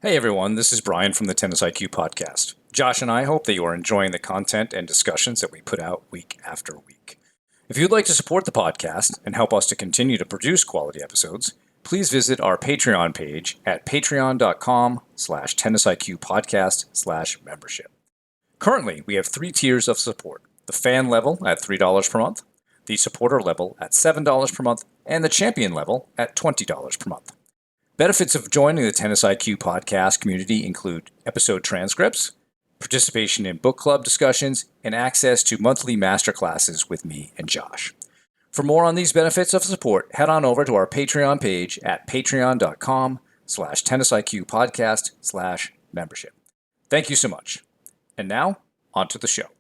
Hey everyone, this is Brian from the Tennis IQ podcast. Josh and I hope that you are enjoying the content and discussions that we put out week after week. If you'd like to support the podcast and help us to continue to produce quality episodes, please visit our Patreon page at patreon.com/tennisiqpodcast/membership. Currently, we have 3 tiers of support: the fan level at $3 per month, the supporter level at $7 per month, and the champion level at $20 per month. Benefits of joining the Tennis IQ podcast community include episode transcripts, participation in book club discussions, and access to monthly masterclasses with me and Josh. For more on these benefits of support, head on over to our Patreon page at patreon.com/tennisiqpodcast/membership. Thank you so much. And now, on to the show.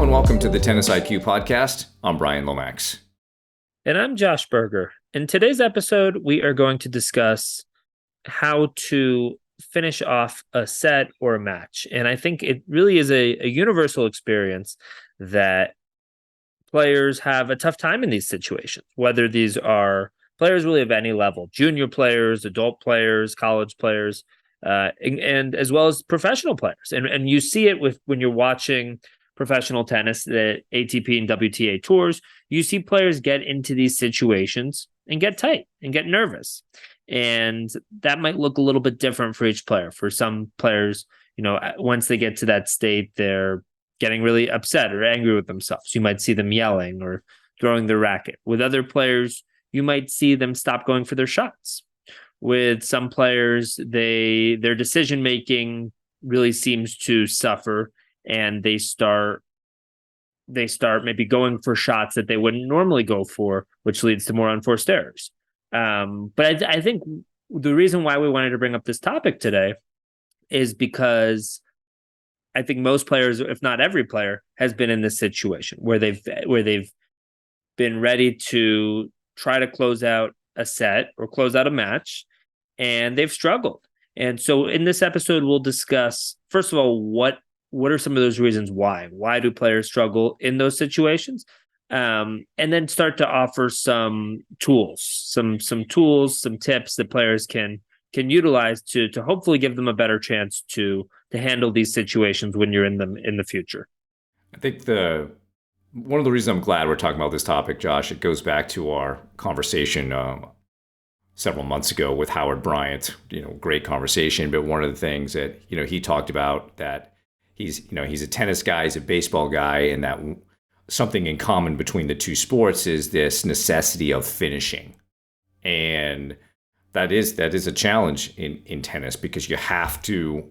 Welcome to the Tennis IQ podcast. I'm Brian Lomax. And I'm Josh Berger. In today's episode, we are going to discuss how to finish off a set or a match. And I think it really is a universal experience that players have a tough time in these situations, whether these are players really of any level, junior players, adult players, college players, and as well as professional players. And you see it when you're watching professional tennis, the ATP and WTA tours. You see players get into these situations and get tight and get nervous. And that might look a little bit different for each player. For some players, once they get to that state, they're getting really upset or angry with themselves. You might see them yelling or throwing their racket. With other players, you might see them stop going for their shots. With some players, their decision-making really seems to suffer, and they start maybe going for shots that they wouldn't normally go for, which leads to more unforced errors. But I think the reason why we wanted to bring up this topic today is because I think most players, if not every player, has been in this situation where they've been ready to try to close out a set or close out a match, and they've struggled. And so in this episode, we'll discuss, first of all, what are some of those reasons why? Why do players struggle in those situations? And then start to offer some tools, some tips that players can utilize to hopefully give them a better chance to handle these situations when you're in them in the future. I think one of the reasons I'm glad we're talking about this topic, Josh, it goes back to our conversation several months ago with Howard Bryant. Great conversation, but one of the things that he talked about that he's a tennis guy, he's a baseball guy, and that something in common between the two sports is this necessity of finishing. And that is a challenge in tennis, because you have to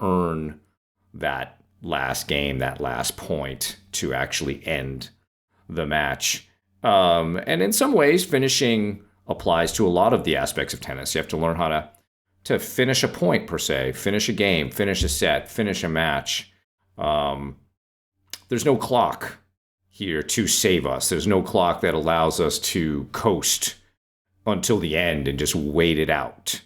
earn that last game, that last point, to actually end the match. And in some ways, finishing applies to a lot of the aspects of tennis. You have to learn how to finish a point, per se, finish a game, finish a set, finish a match. There's no clock here to save us. There's no clock that allows us to coast until the end and just wait it out.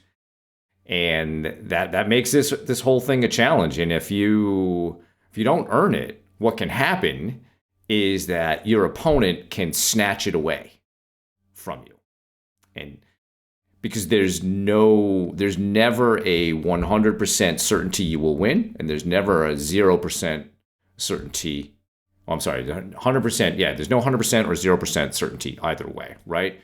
And that makes this whole thing a challenge. And if you don't earn it, what can happen is that your opponent can snatch it away from you. And because there's never a 100% certainty you will win, and there's never a 0% certainty. Oh, I'm sorry, 100%. Yeah, there's no 100% or 0% certainty either way, right?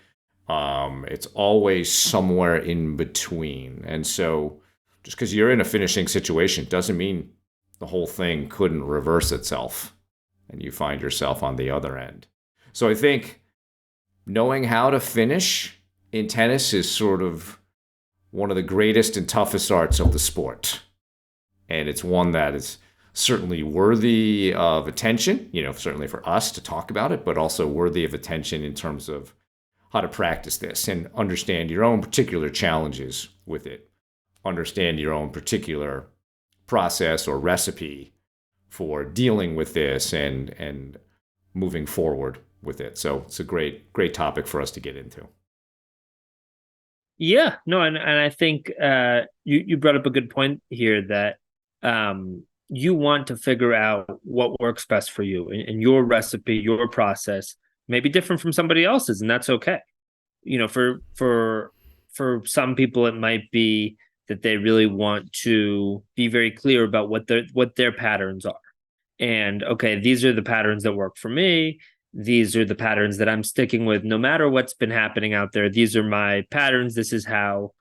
It's always somewhere in between. And so just because you're in a finishing situation doesn't mean the whole thing couldn't reverse itself and you find yourself on the other end. So I think knowing how to finish in tennis is sort of one of the greatest and toughest arts of the sport. And it's one that is certainly worthy of attention, certainly for us to talk about it, but also worthy of attention in terms of how to practice this and understand your own particular challenges with it. Understand your own particular process or recipe for dealing with this and moving forward with it. So it's a great topic for us to get into. Yeah, no, and I think you brought up a good point here that you want to figure out what works best for you, and your recipe, your process may be different from somebody else's, and that's okay. For some people, it might be that they really want to be very clear about what their patterns are. And okay, these are the patterns that work for me. These are the patterns that I'm sticking with no matter what's been happening out there. These are my patterns. This is how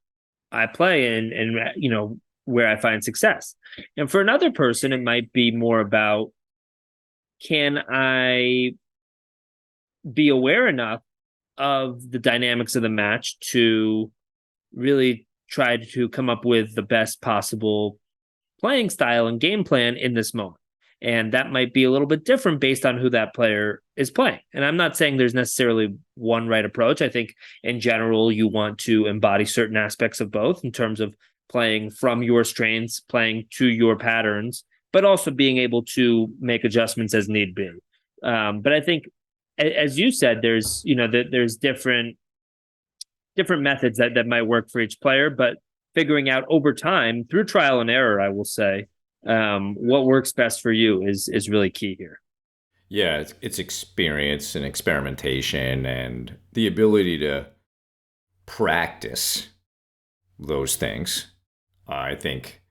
I play, and where I find success. And for another person, it might be more about, can I be aware enough of the dynamics of the match to really try to come up with the best possible playing style and game plan in this moment. And that might be a little bit different based on who that player is playing. And I'm not saying there's necessarily one right approach. I think in general, you want to embody certain aspects of both in terms of playing from your strengths, playing to your patterns, but also being able to make adjustments as need be. But I think, as you said, there's different methods that might work for each player, but figuring out over time through trial and error, I will say, what works best for you is really key here. Yeah, it's experience and experimentation and the ability to practice those things. I think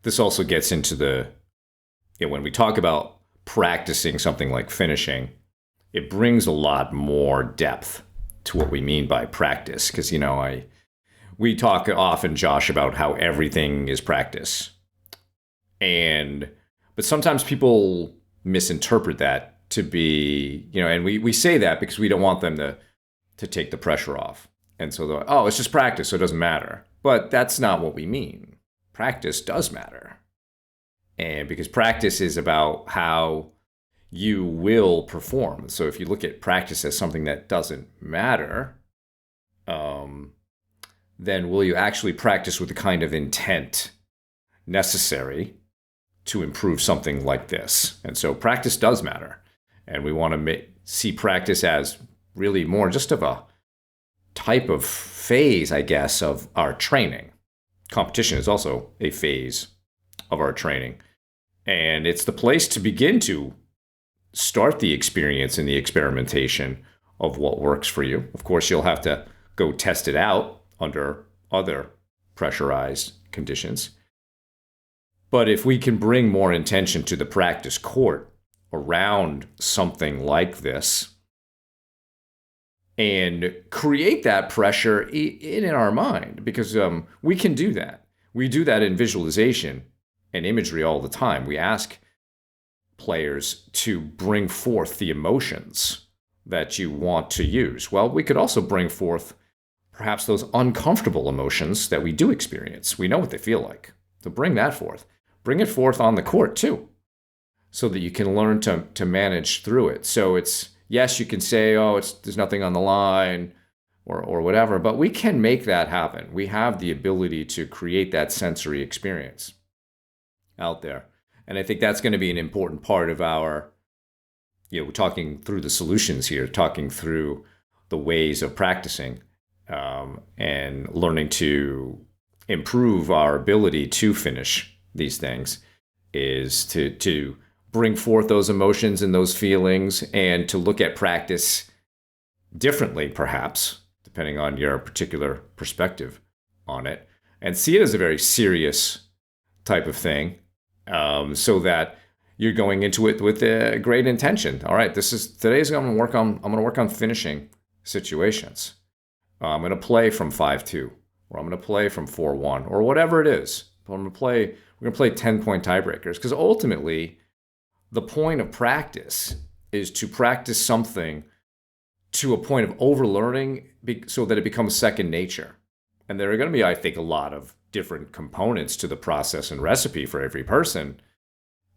this also gets into when we talk about practicing something like finishing, it brings a lot more depth to what we mean by practice. Because, we talk often, Josh, about how everything is practice. But sometimes people misinterpret that to be, and we say that because we don't want them to take the pressure off. And so they're like, oh, it's just practice, so it doesn't matter. But that's not what we mean. Practice does matter. And because practice is about how you will perform. So if you look at practice as something that doesn't matter, then will you actually practice with the kind of intent necessary to improve something like this? And so practice does matter. And we want to see practice as really more just of a type of phase, I guess, of our training. Competition is also a phase of our training. And it's the place to begin to start the experience and the experimentation of what works for you. Of course, you'll have to go test it out under other pressurized conditions. But if we can bring more intention to the practice court around something like this and create that pressure in our mind, because we can do that. We do that in visualization and imagery all the time. We ask players to bring forth the emotions that you want to use. Well, we could also bring forth perhaps those uncomfortable emotions that we do experience. We know what they feel like. So bring that forth. Bring it forth on the court too, so that you can learn to manage through it. So it's, yes, you can say, oh, there's nothing on the line or whatever, but we can make that happen. We have the ability to create that sensory experience out there. And I think that's going to be an important part of our, we're talking through the solutions here, talking through the ways of practicing and learning to improve our ability to finish these things, is to bring forth those emotions and those feelings, and to look at practice differently, perhaps, depending on your particular perspective on it, and see it as a very serious type of thing, so that you're going into it with a great intention. All right, today's I'm going to work on finishing situations. I'm going to play from 5-2, or I'm going to play from 4-1, or whatever it is. We're going to play 10-point tiebreakers, because ultimately the point of practice is to practice something to a point of overlearning so that it becomes second nature. And there are going to be, I think, a lot of different components to the process and recipe for every person.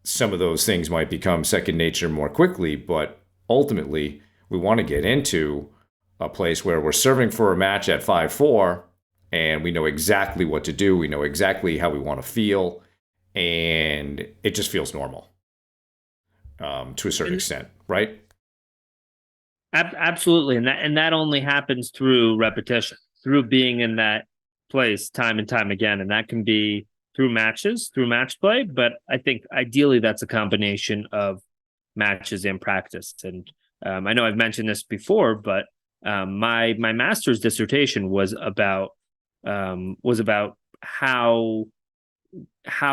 Some of those things might become second nature more quickly, but ultimately we want to get into a place where we're serving for a match at 5-4 and we know exactly what to do. We know exactly how we want to feel, and it just feels normal to a certain extent, right? Absolutely, and that only happens through repetition, through being in that place time and time again, and that can be through matches, through match play. But I think ideally that's a combination of matches and practice. And I know I've mentioned this before, but my master's dissertation was about how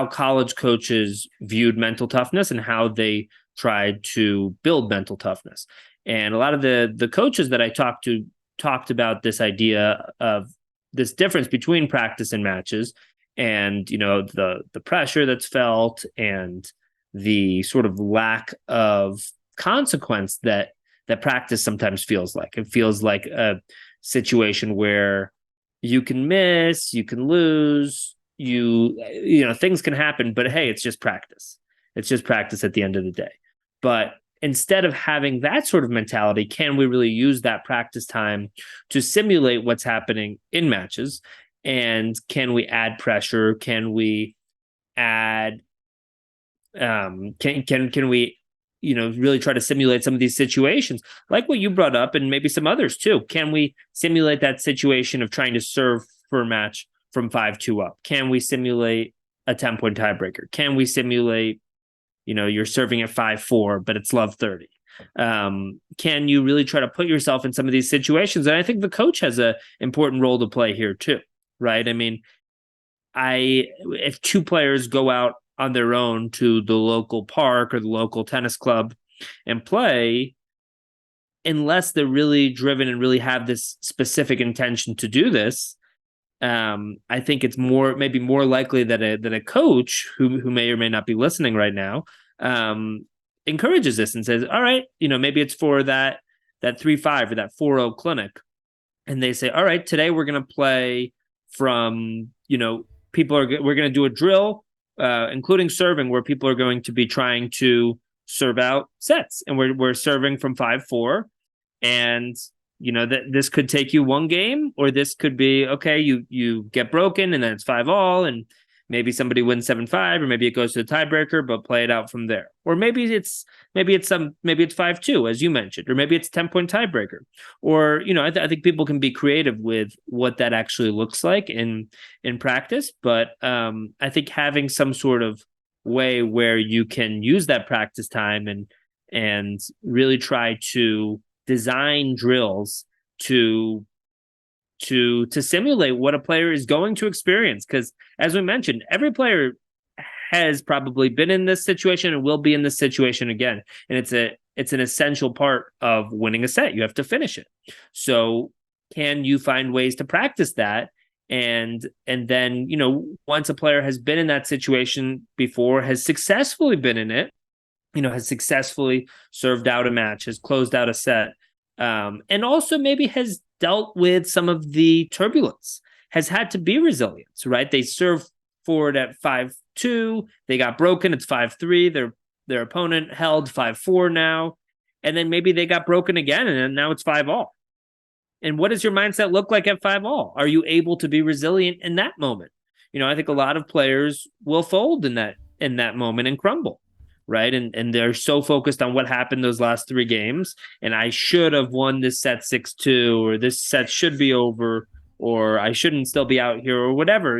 college coaches viewed mental toughness and how they tried to build mental toughness. And a lot of the coaches that I talked to talked about this idea of this difference between practice and matches, and the pressure that's felt, and the sort of lack of consequence that practice sometimes feels like. It feels like a situation where you can miss, you can lose, things can happen, but hey, it's just practice. It's just practice at the end of the day. But instead of having that sort of mentality, can we really use that practice time to simulate what's happening in matches? And can we add pressure? Can we add can we really try to simulate some of these situations like what you brought up, and maybe some others too? Can we simulate that situation of trying to serve for a match from 5-2 up? Can we simulate a 10-point tiebreaker? Can we simulate you're serving at 5-4 but it's love 30? Can you really try to put yourself in some of these situations? And I think the coach has a important role to play here too, right? I mean, if two players go out on their own to the local park or the local tennis club and play, unless they're really driven and really have this specific intention to do this, I think it's maybe more likely that a coach who may or may not be listening right now encourages this and says, all right, maybe it's for that 3-5 or that 4-0 clinic, and they say, all right, today we're going to play from we're going to do a drill, including serving, where people are going to be trying to serve out sets, and we're serving from 5-4, and that this could take you one game, or this could be okay. You get broken, and then it's 5-all, and maybe somebody wins 7-5, or maybe it goes to the tiebreaker, but play it out from there. Or maybe it's 5-2, as you mentioned, or maybe it's 10-point tiebreaker. Or I think people can be creative with what that actually looks like in practice. But I think having some sort of way where you can use that practice time and really try to design drills to simulate what a player is going to experience. Because as we mentioned, every player has probably been in this situation and will be in this situation again. And it's an essential part of winning a set. You have to finish it. So can you find ways to practice that? And then, once a player has been in that situation before, has successfully been in it, has successfully served out a match, has closed out a set, and also maybe has dealt with some of the turbulence, has had to be resilient, right? They serve forward at 5-2, they got broken, it's 5-3, their opponent held 5-4 now, and then maybe they got broken again, and now it's 5-all. And what does your mindset look like at 5-all? Are you able to be resilient in that moment? I think a lot of players will fold in that moment and crumble, right? And they're so focused on what happened those last 3 games, and I should have won this set 6-2, or this set should be over, or I shouldn't still be out here, or whatever,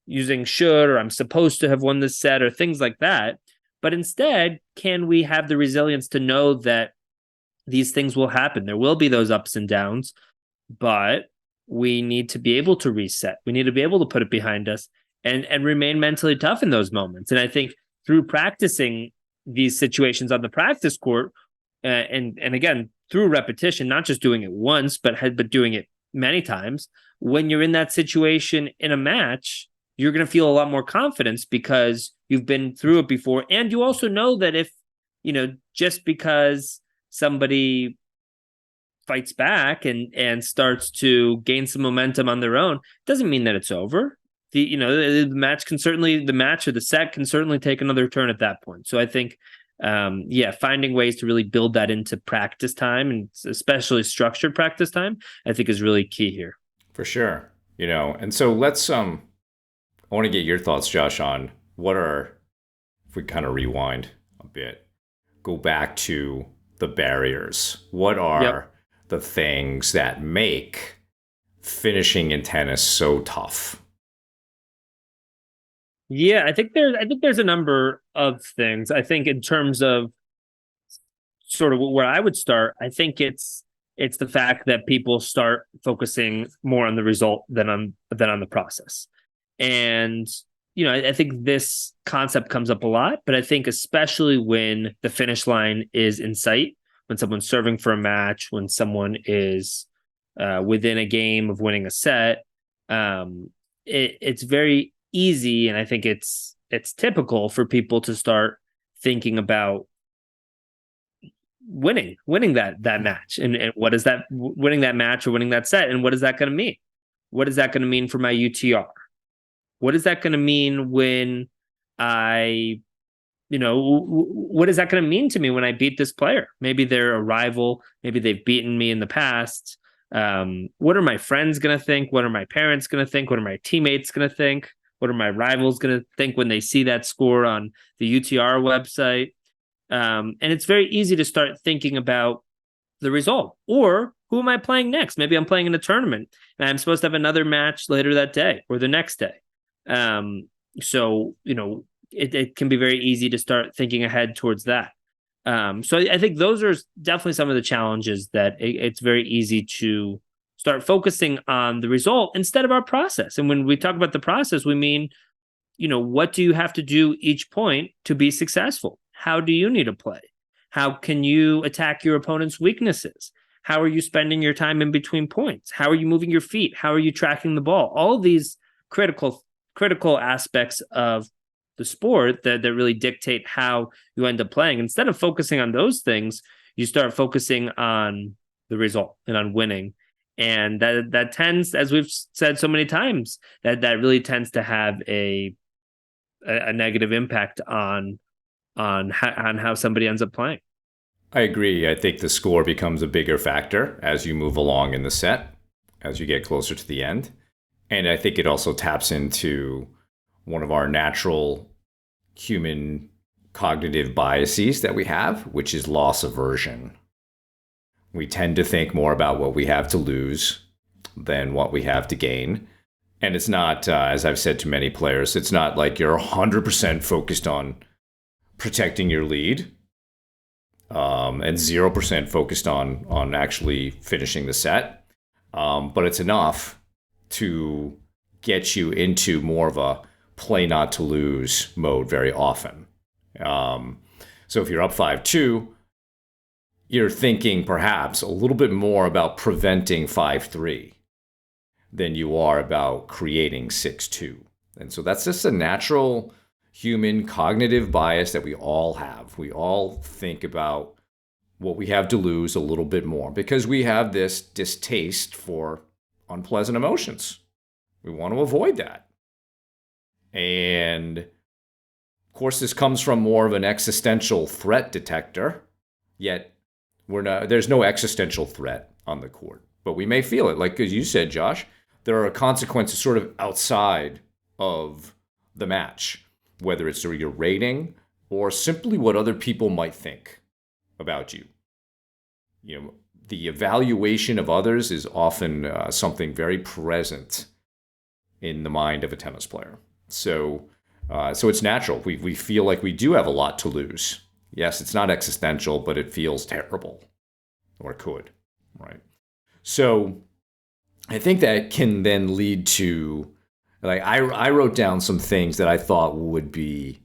using should, or I'm supposed to have won this set, or things like that. But instead, can we have the resilience to know that these things will happen? There will be those ups and downs, but we need to be able to reset. We need to be able to put it behind us and remain mentally tough in those moments. And I think through practicing these situations on the practice court, and again, through repetition, not just doing it once, but doing it many times, when you're in that situation in a match, you're going to feel a lot more confidence because you've been through it before. And you also know that if, just because somebody fights back and starts to gain some momentum on their own, doesn't mean that it's over. The match or the set can certainly take another turn at that point. So I think, finding ways to really build that into practice time, and especially structured practice time, I think is really key here. For sure. And so let's, I want to get your thoughts, Josh, on if we kind of rewind a bit, go back to the barriers. What are the things that make finishing in tennis so tough? Yeah, I think there's a number of things. I think in terms of sort of where I would start, I think it's the fact that people start focusing more on the result than on the process. And I think this concept comes up a lot, but I think especially when the finish line is in sight, when someone's serving for a match, when someone is within a game of winning a set, it's very easy, and I think it's typical for people to start thinking about winning that match, and what is that winning that match or winning that set, and what is that going to mean? What is that going to mean for my UTR? What is that going to mean when I, what is that going to mean to me when I beat this player? Maybe they're a rival. Maybe they've beaten me in the past. What are my friends going to think? What are my parents going to think? What are my teammates going to think? What are my rivals going to think when they see that score on the UTR website? And it's very easy to start thinking about the result. Or who am I playing next? Maybe I'm playing in a tournament and I'm supposed to have another match later that day or the next day. So it can be very easy to start thinking ahead towards that. So I think those are definitely some of the challenges that it's very easy to start focusing on the result instead of our process. And when we talk about the process, we mean, what do you have to do each point to be successful? How do you need to play? How can you attack your opponent's weaknesses? How are you spending your time in between points? How are you moving your feet? How are you tracking the ball? All of these critical aspects of the sport that really dictate how you end up playing. Instead of focusing on those things, you start focusing on the result and on winning. And that tends, as we've said so many times, that really tends to have a negative impact on how somebody ends up playing. I agree. I think the score becomes a bigger factor as you move along in the set, as you get closer to the end. And I think it also taps into one of our natural human cognitive biases that we have, which is loss aversion. We tend to think more about what we have to lose than what we have to gain. And it's not, as I've said to many players, it's not like you're 100% focused on protecting your lead, and 0% focused on actually finishing the set. But it's enough to get you into more of a play not to lose mode very often. So if you're up 5-2, you're thinking perhaps a little bit more about preventing 5-3 than you are about creating 6-2. And so that's just a natural human cognitive bias that we all have. We all think about what we have to lose a little bit more because we have this distaste for unpleasant emotions. We want to avoid that. And of course, this comes from more of an existential threat detector, yet there's no existential threat on the court. But we may feel it. Like as you said, Josh, there are consequences sort of outside of the match, whether it's through your rating or simply what other people might think about you. The evaluation of others is often something very present in the mind of a tennis player. So it's natural. We feel like we do have a lot to lose. Yes, it's not existential, but it feels terrible, or it could, right? So I think that can then lead to, like, I wrote down some things that I thought would be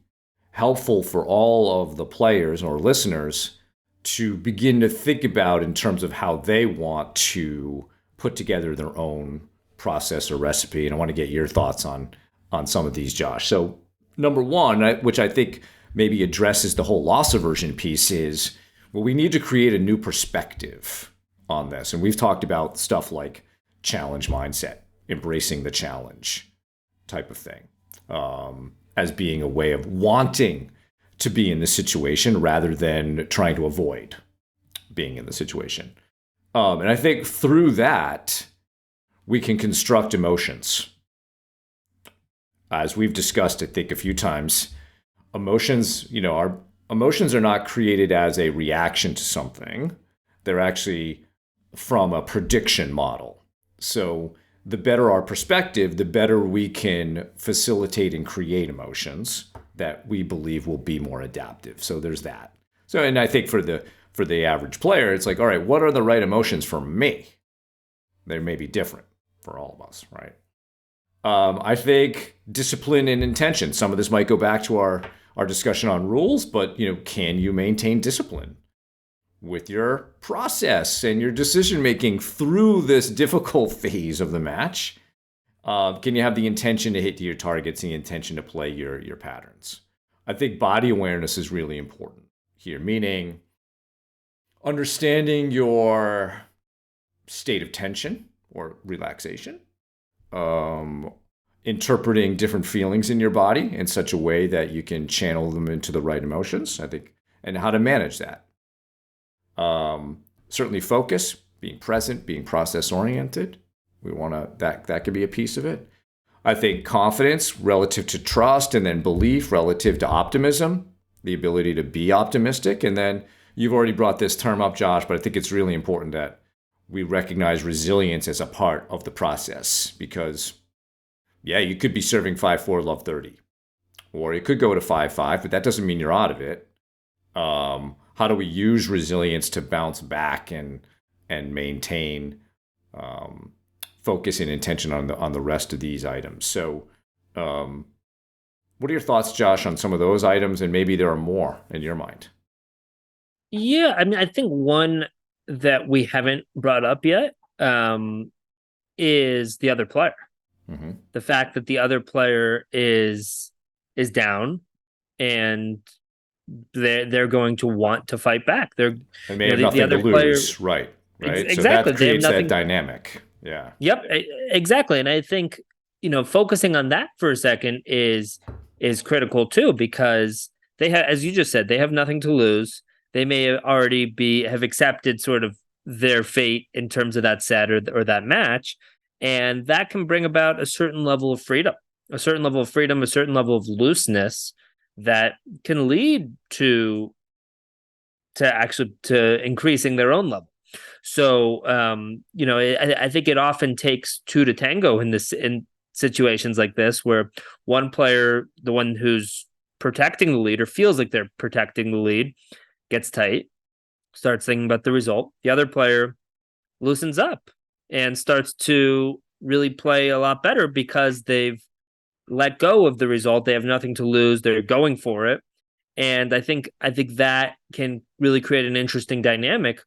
helpful for all of the players or listeners to begin to think about in terms of how they want to put together their own process or recipe. And I want to get your thoughts on some of these, Josh. So number one, which I think maybe addresses the whole loss aversion piece, is, well, we need to create a new perspective on this. And we've talked about stuff like challenge mindset, embracing the challenge type of thing, as being a way of wanting to be in the situation rather than trying to avoid being in the situation. And I think through that, we can construct emotions. As we've discussed, I think, a few times, our emotions are not created as a reaction to something. They're actually from a prediction model. So the better our perspective, the better we can facilitate and create emotions that we believe will be more adaptive. So there's that. So, and I think for the average player, it's like, all right, what are the right emotions for me? They may be different for all of us, right? I think discipline and intention. Some of this might go back to our discussion on rules, but can you maintain discipline with your process and your decision making through this difficult phase of the match? Can you have the intention to hit your targets and the intention to play your patterns? I think body awareness is really important here, meaning understanding your state of tension or relaxation, interpreting different feelings in your body in such a way that you can channel them into the right emotions, I think, and how to manage that. Certainly focus, being present, being process oriented. We want to, that could be a piece of it. I think confidence relative to trust, and then belief relative to optimism, the ability to be optimistic. And then you've already brought this term up, Josh, but I think it's really important that we recognize resilience as a part of the process, because you could be serving 5-4, love 30, or it could go to 5-5, but that doesn't mean you're out of it. How do we use resilience to bounce back and maintain focus and intention on the rest of these items? So, what are your thoughts, Josh, on some of those items, and maybe there are more in your mind? Yeah, I mean, I think one that we haven't brought up yet is the other player. Mm-hmm. The fact that the other player is down, and they're going to want to fight back. They may have nothing to lose, right? Exactly. So that creates that dynamic. Yeah. Yep. Exactly. And I think focusing on that for a second is critical too, because they have, as you just said, they have nothing to lose. They may already have accepted sort of their fate in terms of that set or that match, and that can bring about a certain level of freedom, a certain level of looseness that can lead to increasing their own level. So, I think it often takes two to tango in situations like this, where one player, the one who's protecting the lead or feels like they're protecting the lead, gets tight, starts thinking about the result. The other player loosens up and starts to really play a lot better because they've let go of the result. They have nothing to lose. They're going for it. And I think that can really create an interesting dynamic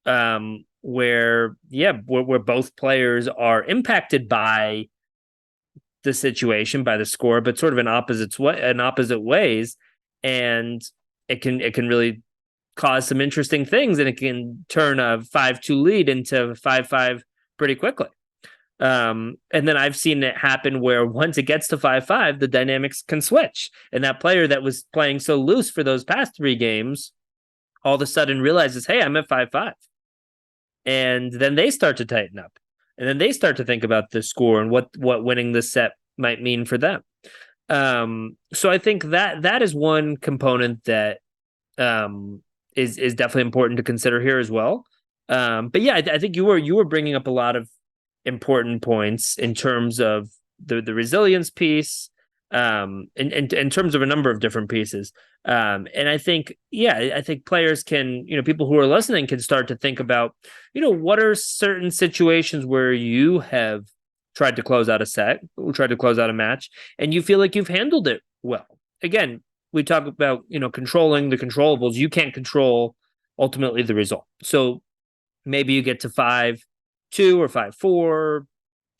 where both players are impacted by the situation, by the score, but sort of in opposite ways. And it can really cause some interesting things, and it can turn a 5-2 lead into 5-5 pretty quickly. And then I've seen it happen where once it gets to 5-5, the dynamics can switch. And that player that was playing so loose for those past 3 games all of a sudden realizes, hey, I'm at 5-5. And then they start to tighten up. And then they start to think about the score and what winning this set might mean for them. So I think that is one component that is definitely important to consider here as well. But yeah, I think you were bringing up a lot of important points in terms of the resilience piece, in terms of a number of different pieces. And I think players can, people who are listening can start to think about, what are certain situations where you have tried to close out a set, tried to close out a match, and you feel like you've handled it well. Again, we talk about, controlling the controllables. You can't control ultimately the result. So maybe you get to 5-2 or 5-4,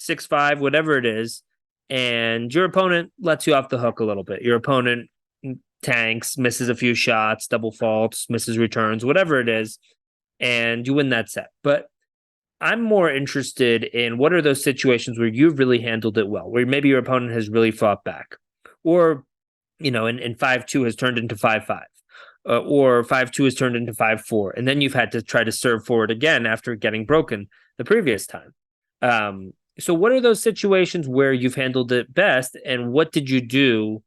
6-5, whatever it is, and your opponent lets you off the hook a little bit. Your opponent tanks, misses a few shots, double faults, misses returns, whatever it is, and you win that set. But I'm more interested in what are those situations where you've really handled it well, where maybe your opponent has really fought back, or in 5-2 has turned into 5-5, or 5-2 has turned into 5-4, and then you've had to try to serve forward again after getting broken the previous time. So what are those situations where you've handled it best, and what did you do?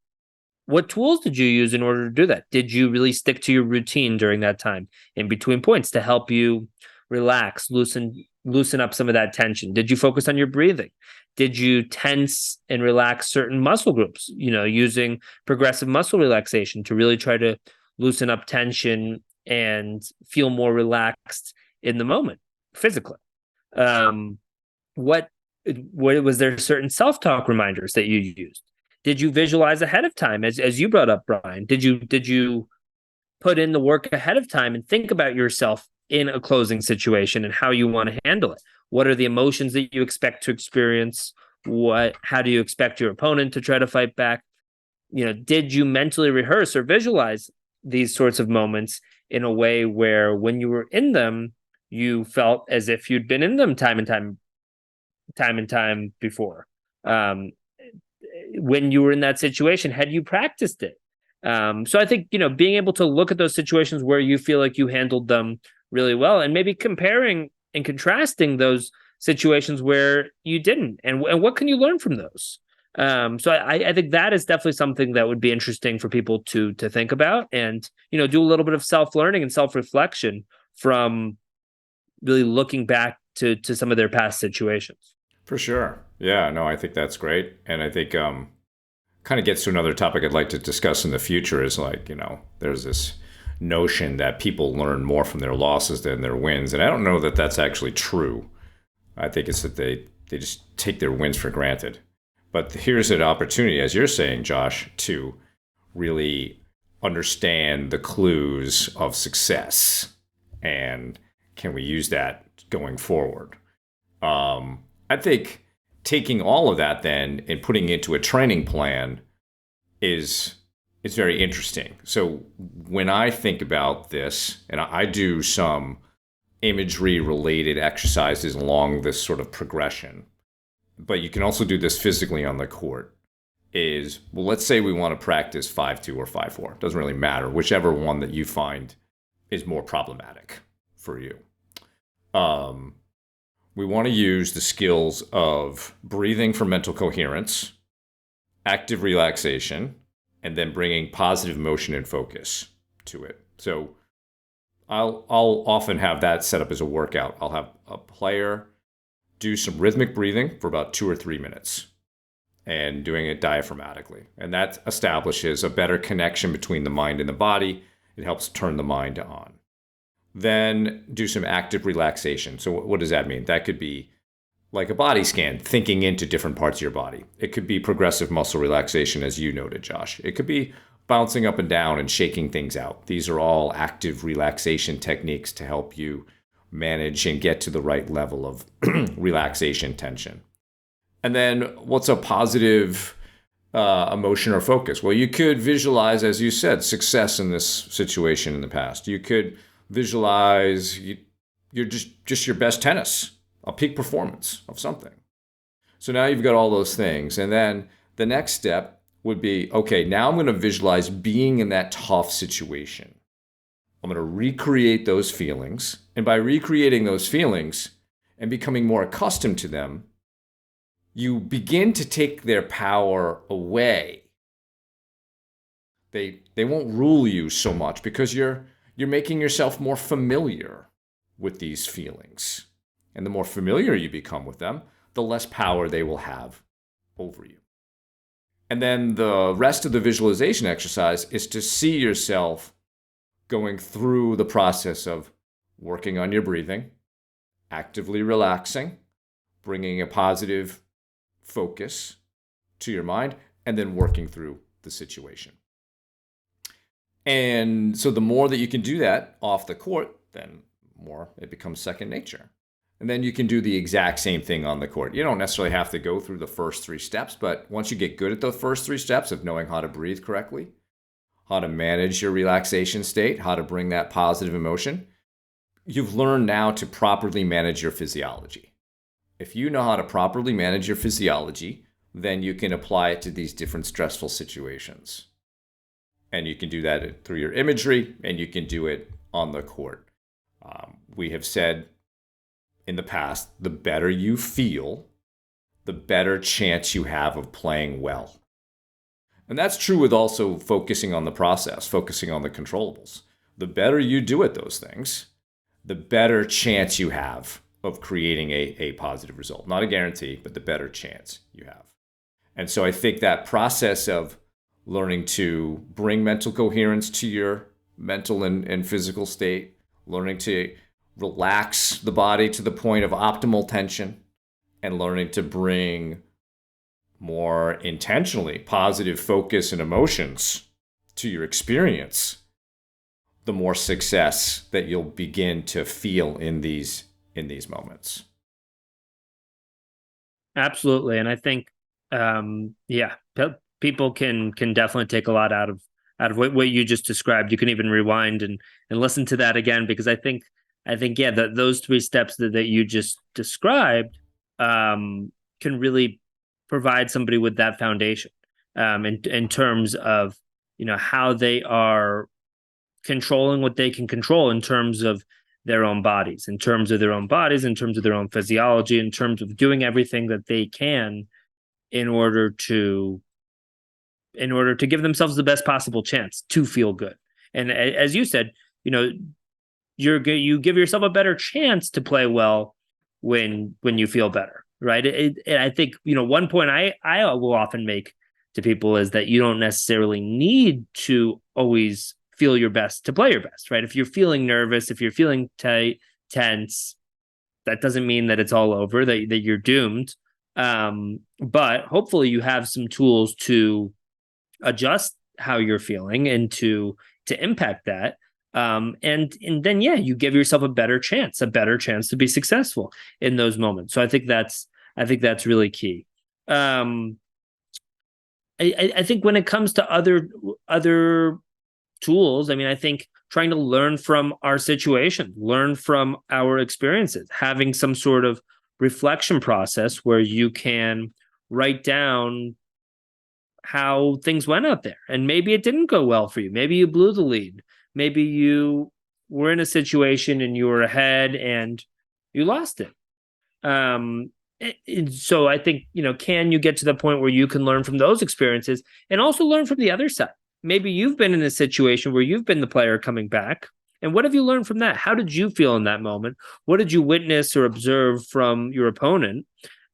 What tools did you use in order to do that? Did you really stick to your routine during that time in between points to help you relax, loosen loosen up some of that tension? Did you focus on your breathing? Did you tense and relax certain muscle groups, using progressive muscle relaxation to really try to loosen up tension and feel more relaxed in the moment physically? Um, what what was there certain self-talk reminders that you used? Did you visualize ahead of time, as you brought up, Brian? Did you put in the work ahead of time and think about yourself in a closing situation and how you want to handle it? What are the emotions that you expect to experience? How do you expect your opponent to try to fight back? Did you mentally rehearse or visualize these sorts of moments in a way where when you were in them, you felt as if you'd been in them time and time before? Um, when you were in that situation, had you practiced it? So I think, being able to look at those situations where you feel like you handled them really well, and maybe comparing and contrasting those situations where you didn't, and what can you learn from those? So I think that is definitely something that would be interesting for people to think about, and do a little bit of self-learning and self-reflection from really looking back to some of their past situations. For sure. Yeah, no, I think that's great. And I think kind of gets to another topic I'd like to discuss in the future is like, there's this notion that people learn more from their losses than their wins. And I don't know that that's actually true. I think it's that they just take their wins for granted. But here's an opportunity, as you're saying, Josh, to really understand the clues of success. And can we use that going forward? I think taking all of that then and putting it into a training plan is very interesting. So when I think about this, and I do some imagery related exercises along this sort of progression, but you can also do this physically on the court, well, let's say we want to practice 5-2 or 5-4. Doesn't really matter, whichever one that you find is more problematic for you. We want to use the skills of breathing for mental coherence, active relaxation, and then bringing positive motion and focus to it. So I'll often have that set up as a workout. I'll have a player do some rhythmic breathing for about 2 or 3 minutes and doing it diaphragmatically. And that establishes a better connection between the mind and the body. It helps turn the mind on. Then do some active relaxation. So what does that mean? That could be like a body scan, thinking into different parts of your body. It could be progressive muscle relaxation, as you noted, Josh. It could be bouncing up and down and shaking things out. These are all active relaxation techniques to help you manage and get to the right level of relaxation tension. And then what's a positive emotion or focus? Well, you could visualize, as you said, success in this situation in the past. You could visualize you're just your best tennis, a peak performance of something. So now you've got all those things. And then the next step would be, okay, now I'm going to visualize being in that tough situation. I'm going to recreate those feelings. And by recreating those feelings and becoming more accustomed to them, you begin to take their power away. They won't rule you so much because you're making yourself more familiar with these feelings. And the more familiar you become with them, the less power they will have over you. And then the rest of the visualization exercise is to see yourself going through the process of working on your breathing, actively relaxing, bringing a positive focus to your mind, and then working through the situation. And so the more that you can do that off the court, then more it becomes second nature. And then you can do the exact same thing on the court. You don't necessarily have to go through the first 3 steps, but once you get good at the first 3 steps of knowing how to breathe correctly, how to manage your relaxation state, how to bring that positive emotion, you've learned now to properly manage your physiology. If you know how to properly manage your physiology, then you can apply it to these different stressful situations. And you can do that through your imagery, and you can do it on the court. We have said in the past, the better you feel, the better chance you have of playing well. And that's true with also focusing on the process, focusing on the controllables. The better you do at those things, the better chance you have of creating a positive result. Not a guarantee, but the better chance you have. And so I think that process of learning to bring mental coherence to your mental and physical state, learning to relax the body to the point of optimal tension, and learning to bring more intentionally positive focus and emotions to your experience, the more success that you'll begin to feel in these moments. Absolutely, and I think, yeah, people can definitely take a lot out of what you just described. You can even rewind and listen to that again, because I think yeah, those three steps that you just described can really provide somebody with that foundation, in terms of how they are controlling what they can control in terms of their own bodies, in terms of their own bodies, in terms of their own physiology, in terms of doing everything that they can in order to give themselves the best possible chance to feel good. And as you said, you know, you give yourself a better chance to play well when you feel better, right? And I think one point I will often make to people is that you don't necessarily need to always feel your best to play your best, right? If you're feeling nervous, if you're feeling tense, that doesn't mean that it's all over, that you're doomed. But hopefully you have some tools to adjust how you're feeling and to impact that. And then yeah, you give yourself a better chance to be successful in those moments. So I think that's really key. Um, I think when it comes to other tools, I mean, I think trying to learn from our situation, learn from our experiences, having some sort of reflection process where you can write down how things went out there. And maybe it didn't go well for you. Maybe you blew the lead. Maybe you were in a situation and you were ahead and you lost it. So I think, can you get to the point where you can learn from those experiences and also learn from the other side? Maybe you've been in a situation where you've been the player coming back. And what have you learned from that? How did you feel in that moment? What did you witness or observe from your opponent?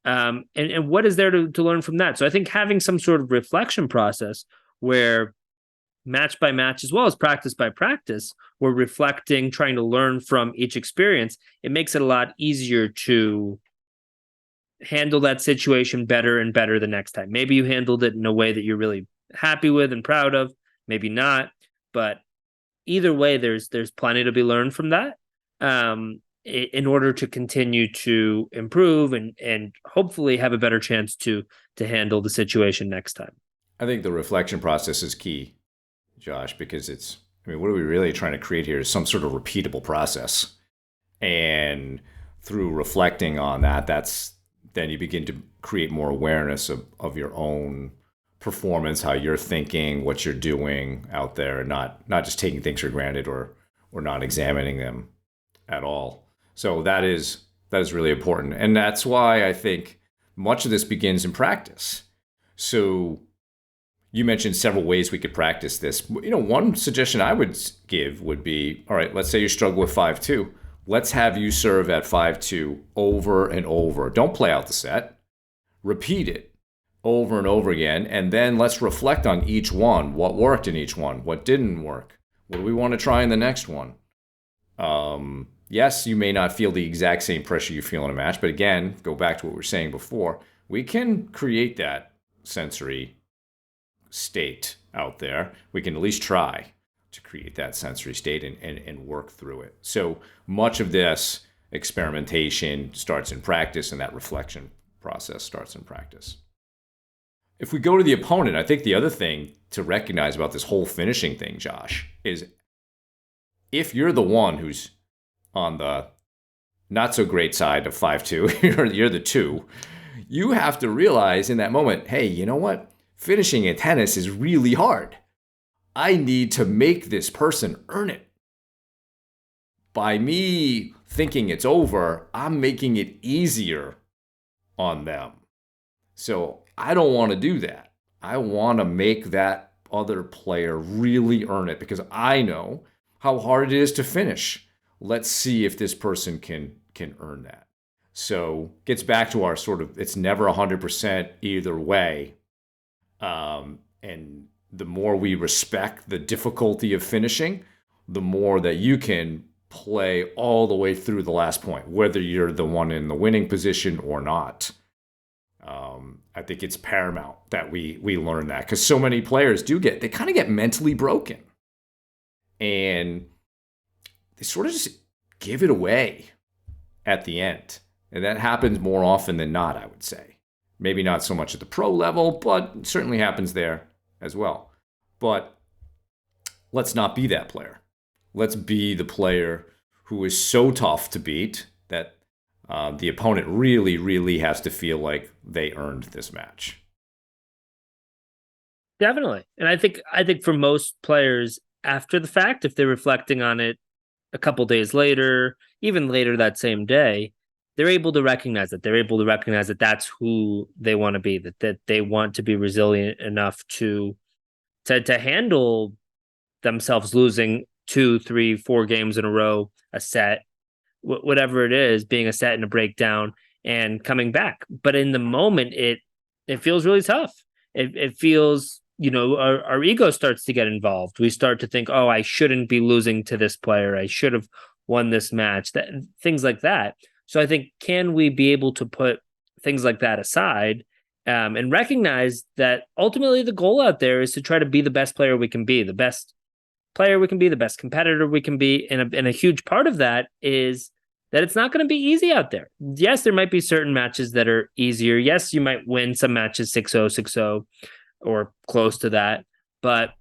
And what is there to learn from that? So I think having some sort of reflection process where match by match, as well as practice by practice, we're reflecting, trying to learn from each experience, it makes it a lot easier to handle that situation better and better the next time. Maybe you handled it in a way that you're really happy with and proud of, maybe not, but either way, there's plenty to be learned from that, in order to continue to improve and hopefully have a better chance to handle the situation next time. I think the reflection process is key, Josh, because what are we really trying to create here is some sort of repeatable process. And through reflecting on then you begin to create more awareness of your own performance, how you're thinking, what you're doing out there, and not just taking things for granted or not examining them at all. So that is really important. And that's why I think much of this begins in practice. So you mentioned several ways we could practice this. One suggestion I would give would be, all right, let's say you struggle with 5-2. Let's have you serve at 5-2 over and over. Don't play out the set. Repeat it over and over again. And then let's reflect on each one. What worked in each one? What didn't work? What do we want to try in the next one? Yes, you may not feel the exact same pressure you feel in a match. But again, go back to what we were saying before. We can create that sensory state out there. We can at least try to create that sensory state and work through it. So much of this experimentation starts in practice, and that reflection process starts in practice. If we go to the opponent, I think the other thing to recognize about this whole finishing thing, Josh, is if you're the one who's on the not so great side of 5-2, you're the 2, you have to realize in that moment, hey, you know what? Finishing in tennis is really hard. I need to make this person earn it. By me thinking it's over, I'm making it easier on them. So I don't want to do that. I want to make that other player really earn it because I know how hard it is to finish. Let's see if this person can earn that. So gets back to our sort of it's never 100% either way. And the more we respect the difficulty of finishing, the more that you can play all the way through the last point, whether you're the one in the winning position or not. I think it's paramount that we learn that, because so many players they kind of get mentally broken, and they sort of just give it away at the end. And that happens more often than not, I would say. Maybe not so much at the pro level, but it certainly happens there as well. But let's not be that player. Let's be the player who is so tough to beat that the opponent really, really has to feel like they earned this match. Definitely. And I think for most players after the fact, if they're reflecting on it a couple days later, even later that same day, they're able to recognize it. They're able to recognize that that's who they want to be, that they want to be resilient enough to handle themselves losing 2, 3, 4 games in a row, a set, whatever it is, being a set and a breakdown and coming back. But in the moment, it feels really tough. It feels, our ego starts to get involved. We start to think, oh, I shouldn't be losing to this player. I should have won this match. That things like that. So I think, can we be able to put things like that aside, and recognize that ultimately the goal out there is to try to be the best player we can be, the best player we can be, the best competitor we can be. And a huge part of that is that it's not going to be easy out there. Yes, there might be certain matches that are easier. Yes, you might win some matches 6-0, 6-0, or close to that. But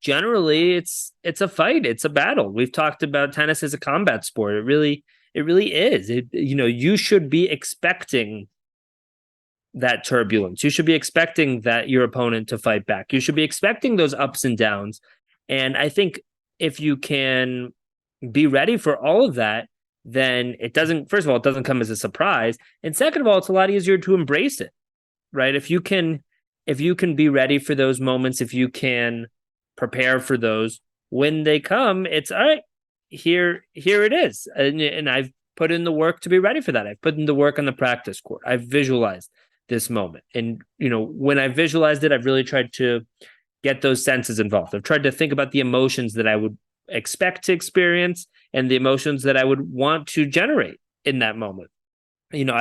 generally, it's a fight. It's a battle. We've talked about tennis as a combat sport. It really is. You should be expecting that turbulence. You should be expecting that your opponent to fight back. You should be expecting those ups and downs. And I think if you can be ready for all of that, then first of all, it doesn't come as a surprise. And second of all, it's a lot easier to embrace it, right? If you can be ready for those moments, if you can prepare for those when they come, it's all right. Here it is. And I've put in the work to be ready for that. I've put in the work on the practice court. I've visualized this moment. And, when I visualized it, I've really tried to get those senses involved. I've tried to think about the emotions that I would expect to experience and the emotions that I would want to generate in that moment.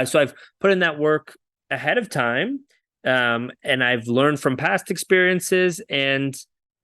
So I've put in that work ahead of time, and I've learned from past experiences, and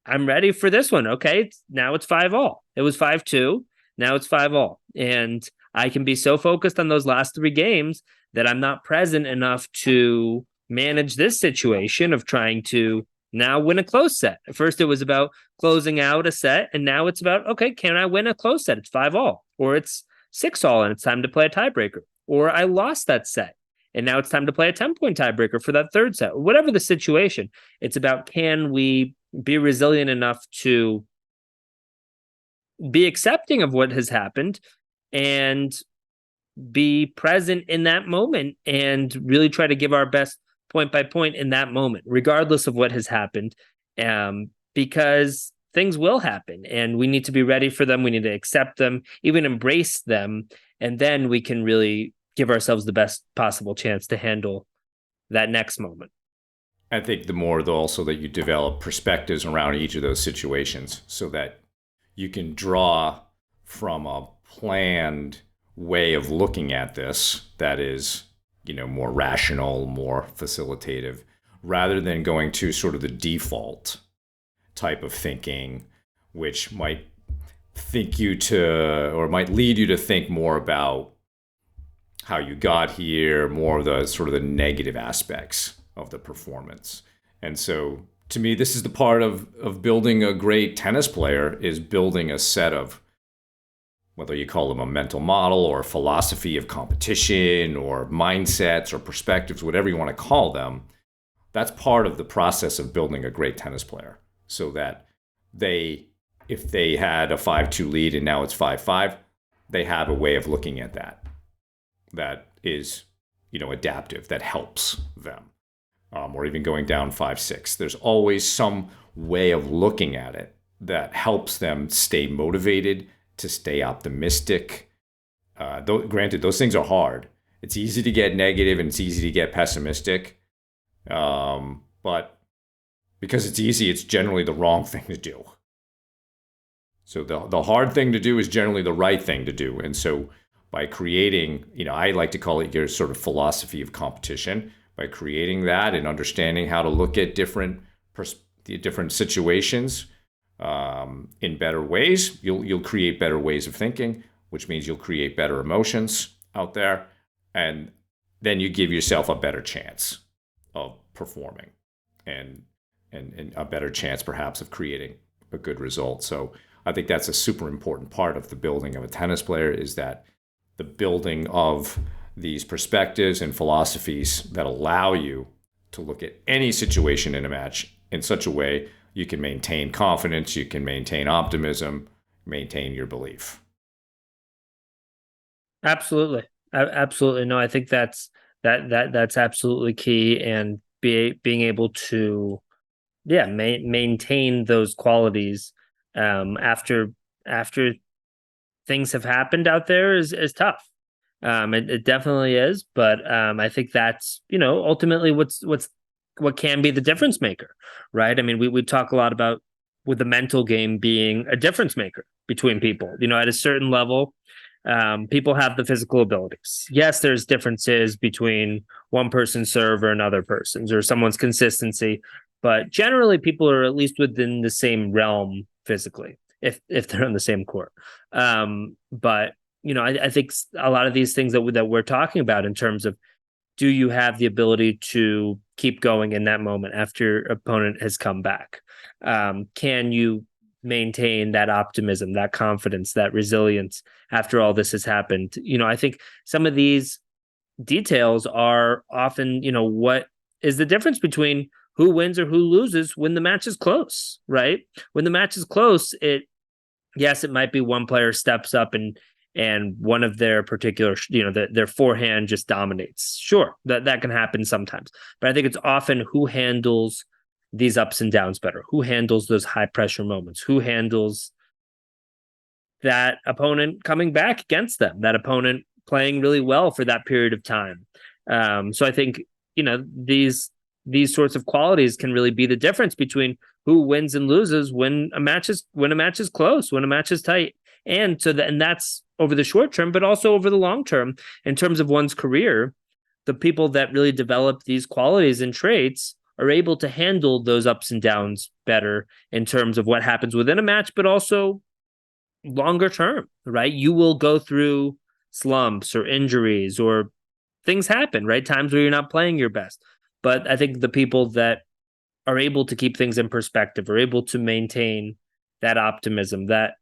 I'm ready for this one. Okay, now it's 5-all. It was 5-2. Now it's 5-all. And I can be so focused on those last 3 games that I'm not present enough to manage this situation of trying to now win a close set. At first, it was about closing out a set, and now it's about, okay, can I win a close set? It's 5-all, or it's 6-all, and it's time to play a tiebreaker. Or I lost that set, and now it's time to play a 10-point tiebreaker for that third set. Whatever the situation, it's about, can we be resilient enough to be accepting of what has happened and be present in that moment and really try to give our best point by point in that moment, regardless of what has happened, because things will happen and we need to be ready for them. We need to accept them, even embrace them. And then we can really give ourselves the best possible chance to handle that next moment. I think the more also that you develop perspectives around each of those situations, so that you can draw from a planned way of looking at this that is, more rational, more facilitative, rather than going to sort of the default type of thinking, which might lead you to think more about how you got here, more of the sort of the negative aspects of the performance. And so to me, this is the part of building a great tennis player, is building a set of, whether you call them a mental model or a philosophy of competition or mindsets or perspectives, whatever you want to call them. That's part of the process of building a great tennis player, so that if they had a 5-2 lead and now it's 5-5, they have a way of looking at that is, adaptive, that helps them. Or even going down 5-6. There's always some way of looking at it that helps them stay motivated, to stay optimistic. Granted, those things are hard, It's easy to get negative and it's easy to get pessimistic. But because it's easy, it's generally the wrong thing to do. So the hard thing to do is generally the right thing to do. And so by creating, I like to call it your sort of philosophy of competition. By creating that and understanding how to look at different situations in better ways, you'll create better ways of thinking, which means you'll create better emotions out there, and then you give yourself a better chance of performing, and a better chance perhaps of creating a good result. So I think that's a super important part of the building of a tennis player, is that the building of these perspectives and philosophies that allow you to look at any situation in a match in such a way you can maintain confidence, you can maintain optimism, maintain your belief. Absolutely. Absolutely. No, I think that's absolutely key, and being able to, yeah, maintain those qualities after things have happened out there is tough. It definitely is, but I think that's, ultimately what can be the difference maker, right? I mean, we talk a lot about with the mental game being a difference maker between people. At a certain level, people have the physical abilities. Yes, there's differences between one person's serve or another person's, or someone's consistency, but generally people are at least within the same realm physically, if they're on the same court. But I think a lot of these things that we're talking about in terms of, do you have the ability to keep going in that moment after your opponent has come back? Can you maintain that optimism, that confidence, that resilience after all this has happened? I think some of these details are often, what is the difference between who wins or who loses when the match is close, right? When the match is close, yes, it might be one player steps up and one of their particular, their forehand just dominates. Sure, that can happen sometimes, but I think it's often who handles these ups and downs better, who handles those high pressure moments, who handles that opponent coming back against them, that opponent playing really well for that period of time. So I think, these sorts of qualities can really be the difference between who wins and loses when a match is close, when a match is tight. And that's over the short term, but also over the long term in terms of one's career. The people that really develop these qualities and traits are able to handle those ups and downs better in terms of what happens within a match, but also longer term, right? You will go through slumps or injuries, or things happen, right? Times where you're not playing your best. But I think the people that are able to keep things in perspective, are able to maintain that optimism, that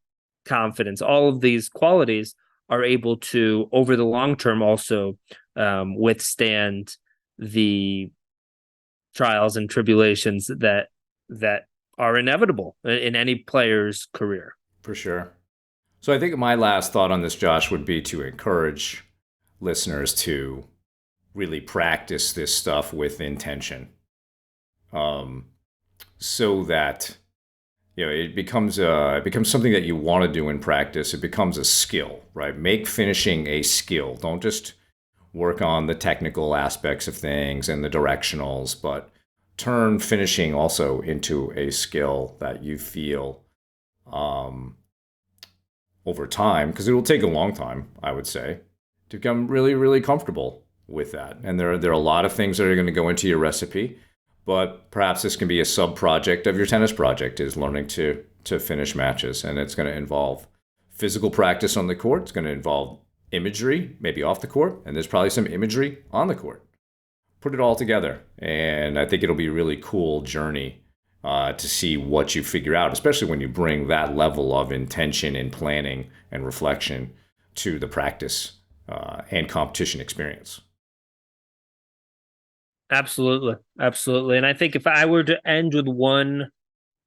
confidence, all of these qualities are able to, over the long term, also withstand the trials and tribulations that are inevitable in any player's career. For sure. So I think my last thought on this, Josh, would be to encourage listeners to really practice this stuff with intention, so that it becomes something that you want to do in practice. It becomes a skill, right? Make finishing a skill. Don't just work on the technical aspects of things and the directionals, but turn finishing also into a skill that you feel over time, because it will take a long time, I would say, to become really, really comfortable with that. And there are a lot of things that are going to go into your recipe, but perhaps this can be a sub project of your tennis project, is learning to finish matches. And it's going to involve physical practice on the court. It's going to involve imagery, maybe off the court, and there's probably some imagery on the court. Put it all together, and I think it'll be a really cool journey to see what you figure out, especially when you bring that level of intention and planning and reflection to the practice and competition experience. Absolutely. Absolutely. And I think if I were to end with one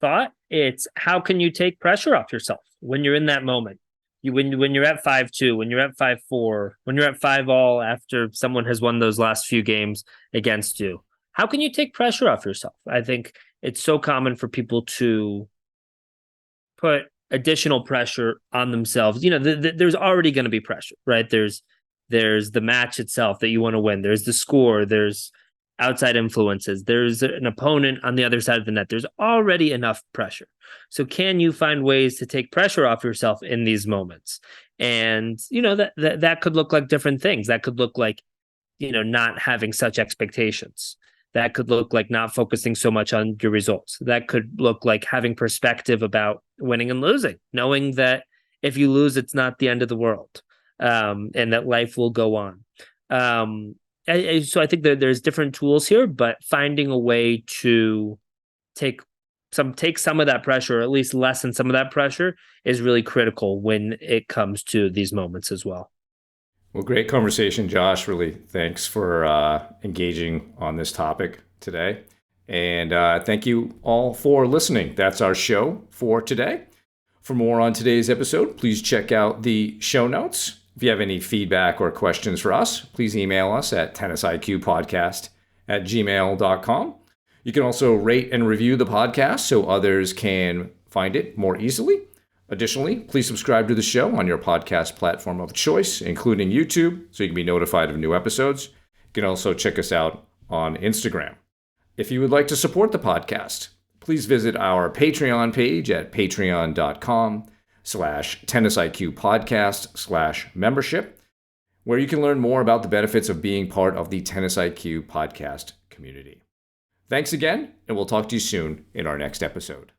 thought, it's how can you take pressure off yourself when you're in that moment? When you're at 5-2, when you're at 5-4, when you're at 5-all after someone has won those last few games against you. How can you take pressure off yourself? I think it's so common for people to put additional pressure on themselves. There's already going to be pressure, right? There's There's the match itself that you want to win. There's the score. There's outside influences. There's an opponent on the other side of the net. There's already enough pressure. So can you find ways to take pressure off yourself in these moments? And, that could look like different things. That could look like, not having such expectations. That could look like not focusing so much on your results. That could look like having perspective about winning and losing, knowing that if you lose, it's not the end of the world, and that life will go on. So I think that there's different tools here, but finding a way to take some of that pressure, or at least lessen some of that pressure, is really critical when it comes to these moments as well. Well, great conversation, Josh. Really, thanks for engaging on this topic today. And thank you all for listening. That's our show for today. For more on today's episode, please check out the show notes. If you have any feedback or questions for us, please email us at tennisiqpodcast@gmail.com. You can also rate and review the podcast so others can find it more easily. Additionally, please subscribe to the show on your podcast platform of choice, including YouTube, so you can be notified of new episodes. You can also check us out on Instagram. If you would like to support the podcast, please visit our Patreon page at patreon.com/tennisiqpodcast/membership, where you can learn more about the benefits of being part of the Tennis IQ podcast community. Thanks again, and we'll talk to you soon in our next episode.